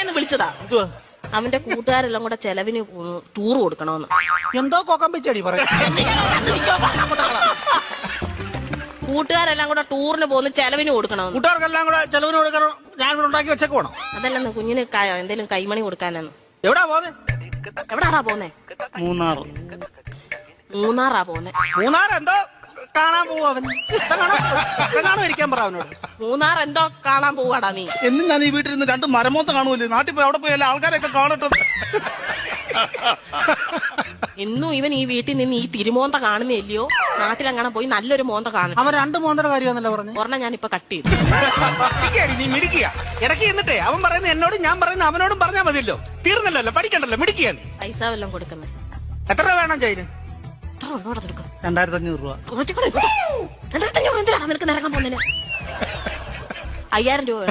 പറയാന്ന് വിളിച്ചതാ. അവന്റെ കൂട്ടുകാരെല്ലാം കൂടെ ചെലവിന് ടൂർ കൊടുക്കണോന്ന്. എന്തോ കോക്കാൻ പറ്റി പറയാം. കൂട്ടുകാരെല്ലാം കൂടെ ടൂറിന് പോകുന്ന ചെലവിന് കൊടുക്കണമെന്ന്. കൂട്ടുകാർക്കെല്ലാം കൂടെ ചെലവിന് കൊടുക്കണം. ഞാൻ ഇവിടെ ഉണ്ടാക്കി വെച്ചേക്ക് വേണം. അതല്ലെന്ന് കുഞ്ഞിന് എന്തേലും കൈമണി കൊടുക്കാനെന്ന്. എവിടാ പോന്നെ? എവിടാടാ പോന്നെ? മൂന്നാറാ പോന്നെ. മൂന്നാർ എന്തോ കാണാൻ പോവാ അവൻ. ഇരിക്കാൻ പറ അവനോട്. മൂന്നാർ എന്തോ കാണാൻ പോവാടാ നീ. എന്നും ഞാൻ ഈ വീട്ടിൽ നിന്ന് 2 മരമോത്ത കാണുമല്ലോ. നാട്ടിൽ പോയി അവിടെ പോയി എല്ലാ ആൾക്കാരെയൊക്കെ കാണട്ടെ. എന്നും ഇവൻ ഈ വീട്ടിൽ നിന്ന് ഈ തിരുമോന്ത കാണുന്നില്ലയോ? നാട്ടിലങ്ങനെ പോയി നല്ലൊരു മോന്ത കാണും. അവൻ 2 മോന്തയുടെ കാര്യമാണല്ലോ പറഞ്ഞു. ഒരെണ്ണം ഞാൻ ഇപ്പൊ കട്ട് ചെയ്തു. നീ മിടിക്കുക ഇടയ്ക്ക് എന്നിട്ടേ അവൻ പറയുന്നത് എന്നോടും ഞാൻ പറയുന്നത് അവനോടും പറഞ്ഞാൽ മതിയല്ലോ. തീർന്നല്ലോ, പഠിക്കണ്ടല്ലോ, മിടിക്കുക. പൈസ വല്ലതും കൊടുക്കുന്നത് എത്ര രൂപ വേണം ചൈന്? 2500 രൂപ. 2500 എന്തിനാണ് നിനക്ക് നിരക്കാൻ പോകുന്നതിന്? 5000 രൂപ.